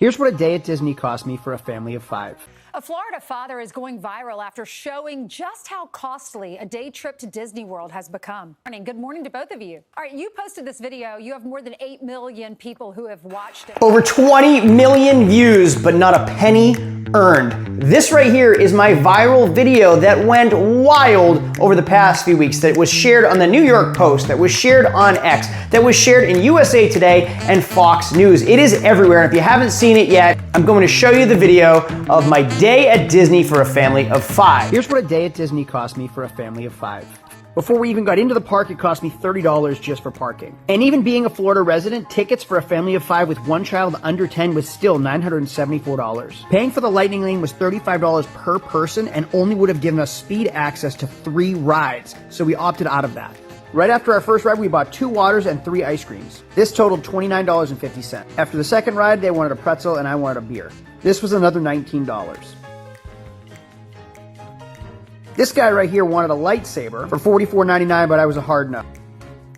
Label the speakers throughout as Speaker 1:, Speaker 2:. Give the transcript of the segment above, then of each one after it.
Speaker 1: Here's what a day at Disney cost me for a family of 5.
Speaker 2: A Florida father is going viral after showing just how costly a day trip to Disney World has become. Good morning to both of you. All right, you posted this video. You have more than 8 million people who have watched it.
Speaker 1: Over 20 million views, but not a penny earned. This right here is my viral video that went wild over the past few weeks, that was shared on the New York Post, that was shared on X, that was shared in USA Today and Fox News. It is everywhere, and if you haven't seen it yet, I'm going to show you the video of my day at Disney for a family of 5. Here's what a day at Disney cost me for a family of 5. Before we even got into the park, it cost me $30 just for parking. And even being a Florida resident, tickets for a family of 5 with one child under 10 was still $974. Paying for the Lightning Lane was $35 per person and only would have given us speed access to 3 rides, so we opted out of that. Right after our first ride, we bought 2 waters and 3 ice creams. This totaled $29.50. After the second ride, they wanted a pretzel and I wanted a beer. This was another $19. This guy right here wanted a lightsaber for $44.99, but I was a hard no.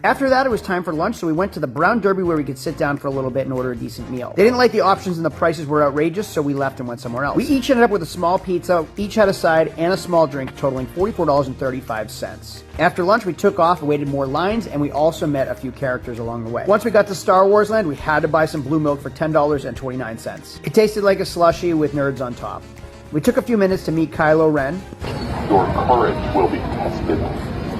Speaker 1: After that, it was time for lunch, so we went to the Brown Derby where we could sit down for a little bit and order a decent meal. They didn't like the options and the prices were outrageous, so we left and went somewhere else. We each ended up with a small pizza, each had a side and a small drink, totaling $44.35. After lunch, we took off and waited more lines, and we also met a few characters along the way. Once we got to Star Wars Land, we had to buy some blue milk for $10.29. It tasted like a slushie with nerds on top. We took a few minutes to meet Kylo Ren.
Speaker 3: Your courage will be tested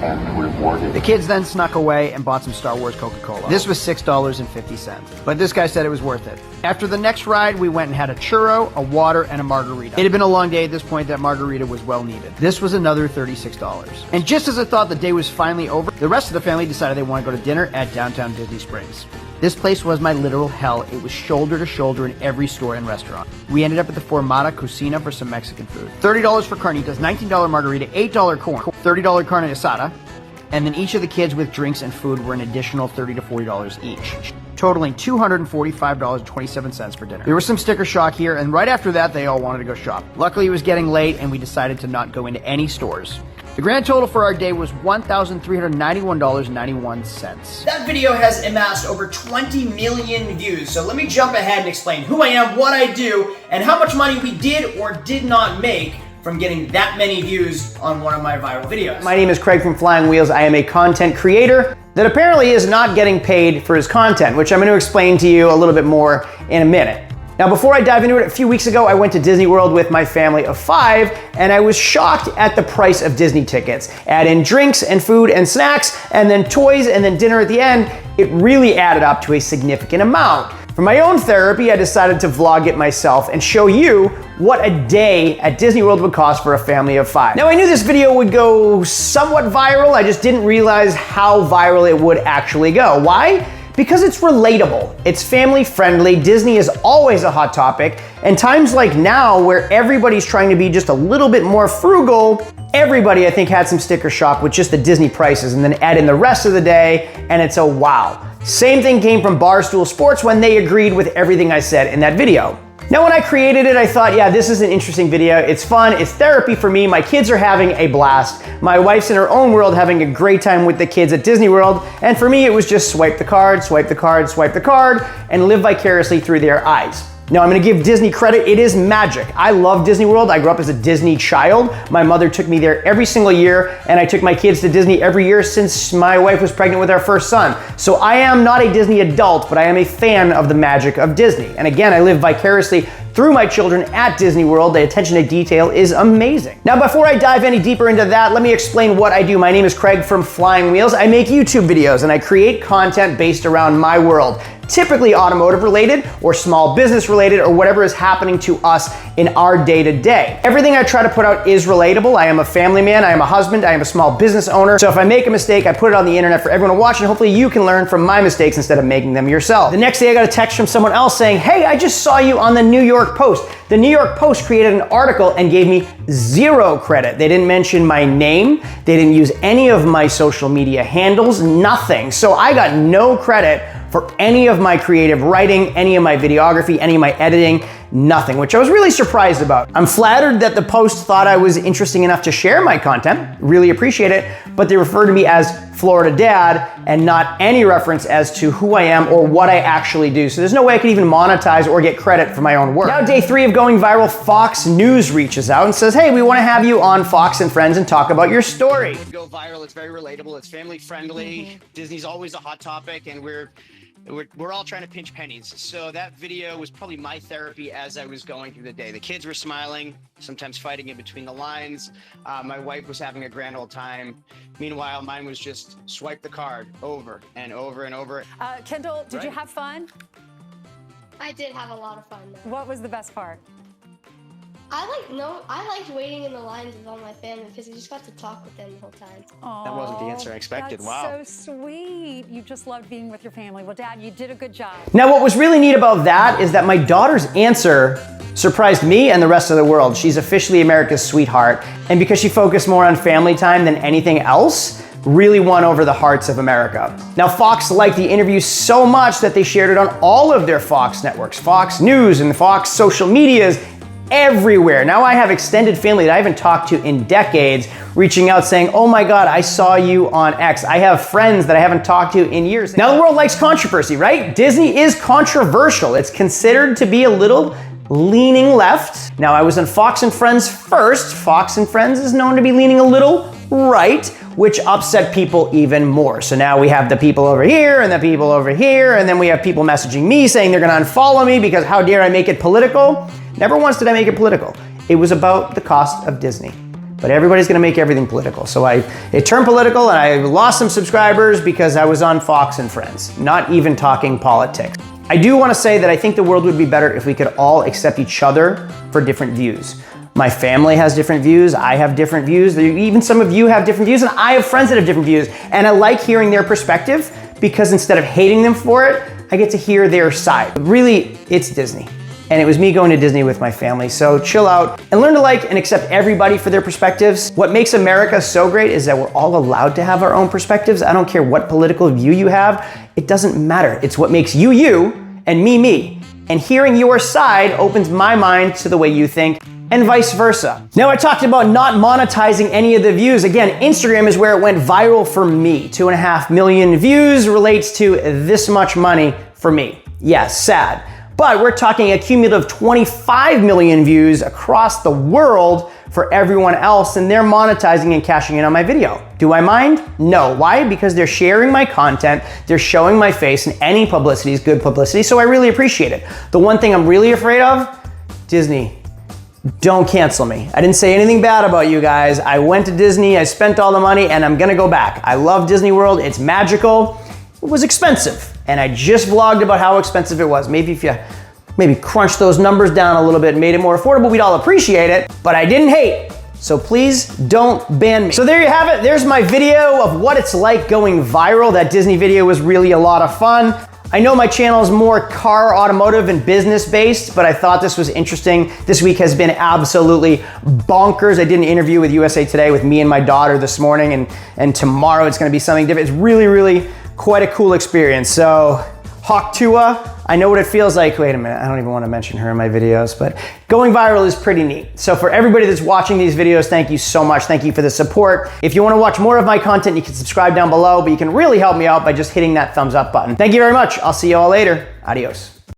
Speaker 3: and rewarded.
Speaker 1: The kids then snuck away and bought some Star Wars Coca-Cola. This was $6.50, but this guy said it was worth it. After the next ride, we went and had a churro, a water, and a margarita. It had been a long day at this point. That margarita was well needed. This was another $36. And just as I thought the day was finally over, the rest of the family decided they want to go to dinner at downtown Disney Springs. This place was my literal hell. It was shoulder to shoulder in every store and restaurant. We ended up at the Formata Cocina for some Mexican food. $30 for carnitas, $19 margarita, $8 corn, $30 carne asada, and then each of the kids with drinks and food were an additional $30 to $40 each, totaling $245.27 for dinner. There was some sticker shock here, and right after that, they all wanted to go shop. Luckily, it was getting late, and we decided to not go into any stores. The grand total for our day was $1,391.91. That video has amassed over 20 million views, so let me jump ahead and explain who I am, what I do, and how much money we did or did not make from getting that many views on one of my viral videos. My name is Craig from Flying Wheels. I am a content creator that apparently is not getting paid for his content, which I'm going to explain to you a little bit more in a minute. Now, before I dive into it, a few weeks ago, I went to Disney World with my family of 5, and I was shocked at the price of Disney tickets. Add in drinks and food and snacks, and then toys, and then dinner at the end, it really added up to a significant amount. For my own therapy, I decided to vlog it myself and show you what a day at Disney World would cost for a family of 5. Now, I knew this video would go somewhat viral, I just didn't realize how viral it would actually go. Why? Because it's relatable, it's family friendly, Disney is always a hot topic, and times like now where everybody's trying to be just a little bit more frugal, everybody I think had some sticker shock with just the Disney prices, and then add in the rest of the day, and it's a wow. Same thing came from Barstool Sports when they agreed with everything I said in that video. Now, when I created it, I thought, yeah, this is an interesting video. It's fun, it's therapy for me. My kids are having a blast. My wife's in her own world having a great time with the kids at Disney World. And for me, it was just swipe the card, swipe the card, swipe the card, and live vicariously through their eyes. Now, I'm gonna give Disney credit, it is magic. I love Disney World, I grew up as a Disney child. My mother took me there every single year, and I took my kids to Disney every year since my wife was pregnant with our first son. So I am not a Disney adult, but I am a fan of the magic of Disney. And again, I live vicariously through my children at Disney World. The attention to detail is amazing. Now, before I dive any deeper into that, let me explain what I do. My name is Craig from Flying Wheels. I make YouTube videos and I create content based around my world, typically automotive related or small business related or whatever is happening to us in our day-to-day. Everything I try to put out is relatable. I am a family man, I am a husband, I am a small business owner. So if I make a mistake, I put it on the internet for everyone to watch, and hopefully you can learn from my mistakes instead of making them yourself. The next day I got a text from someone else saying, hey, I just saw you on the New York Post. The New York Post created an article and gave me 0 credit. They didn't mention my name. They didn't use any of my social media handles, nothing. So I got no credit for any of my creative writing, any of my videography, any of my editing. nothing, which I was really surprised about. I'm flattered that the post thought I was interesting enough to share my content, really appreciate it, but they refer to me as Florida Dad and not any reference as to who I am or what I actually do. So there's no way I could even monetize or get credit for my own work. Now, day 3 of going viral, Fox News reaches out and says, hey, we want to have you on Fox and Friends and talk about your story.
Speaker 4: Go viral, it's very relatable, it's family friendly. Disney's always a hot topic, and we're all trying to pinch pennies. So that video was probably my therapy as I was going through the day. The kids were smiling, sometimes fighting in between the lines. My wife was having a grand old time. Meanwhile, mine was just swipe the card over and over and over.
Speaker 2: Kendall, did you have fun?
Speaker 5: I did have a lot of fun though.
Speaker 2: What was the best part?
Speaker 5: I liked waiting in the lines with all my family because I just got to talk with them the whole time.
Speaker 2: Aww,
Speaker 4: That wasn't the answer I expected.
Speaker 2: That's
Speaker 4: Wow.
Speaker 2: so sweet. You just loved being with your family. Well, Dad, you did a good job.
Speaker 1: Now, what was really neat about that is that my daughter's answer surprised me and the rest of the world. She's officially America's sweetheart, and because she focused more on family time than anything else, really won over the hearts of America. Now, Fox liked the interview so much that they shared it on all of their Fox networks, Fox News and Fox social medias, everywhere. Now I have extended family that I haven't talked to in decades reaching out saying, oh my God, I saw you on X. I have friends that I haven't talked to in years. Now the world likes controversy, right? Disney is controversial. It's considered to be a little leaning left. Now I was on Fox and Friends first. Fox and Friends is known to be leaning a little right, which upset people even more. So now we have the people over here and the people over here, and then we have people messaging me saying they're gonna unfollow me because how dare I make it political? Never once did I make it political. It was about the cost of Disney. But everybody's gonna make everything political. So it turned political and I lost some subscribers because I was on Fox and Friends, not even talking politics. I do wanna say that I think the world would be better if we could all accept each other for different views. My family has different views, I have different views, even some of you have different views, and I have friends that have different views. And I like hearing their perspective because instead of hating them for it, I get to hear their side. Really, it's Disney. And it was me going to Disney with my family. So chill out and learn to like and accept everybody for their perspectives. What makes America so great is that we're all allowed to have our own perspectives. I don't care what political view you have. It doesn't matter. It's what makes you, you, and me. And hearing your side opens my mind to the way you think, and vice versa. Now I talked about not monetizing any of the views. Again, Instagram is where it went viral for me. 2.5 million views relates to this much money for me. Yes, sad. But we're talking a cumulative 25 million views across the world for everyone else, and they're monetizing and cashing in on my video. Do I mind? No. Why? Because they're sharing my content, they're showing my face, and any publicity is good publicity, so I really appreciate it. The one thing I'm really afraid of, Disney, don't cancel me. I didn't say anything bad about you guys. I went to Disney, I spent all the money, and I'm gonna go back. I love Disney World, it's magical. It was expensive, and I just vlogged about how expensive it was. Maybe if you crunch those numbers down a little bit and made it more affordable, we'd all appreciate it, but I didn't hate. So please don't ban me. So there you have it. There's my video of what it's like going viral. That Disney video was really a lot of fun. I know my channel is more car, automotive, and business based, but I thought this was interesting. This week has been absolutely bonkers. I did an interview with USA Today with me and my daughter this morning, and tomorrow it's gonna be something different. It's really quite a cool experience. So Hawk Tua, I know what it feels like. Wait a minute, I don't even want to mention her in my videos, but going viral is pretty neat. So for everybody that's watching these videos, thank you so much. Thank you for the support. If you want to watch more of my content, you can subscribe down below, but you can really help me out by just hitting that thumbs up button. Thank you very much. I'll see you all later. Adios.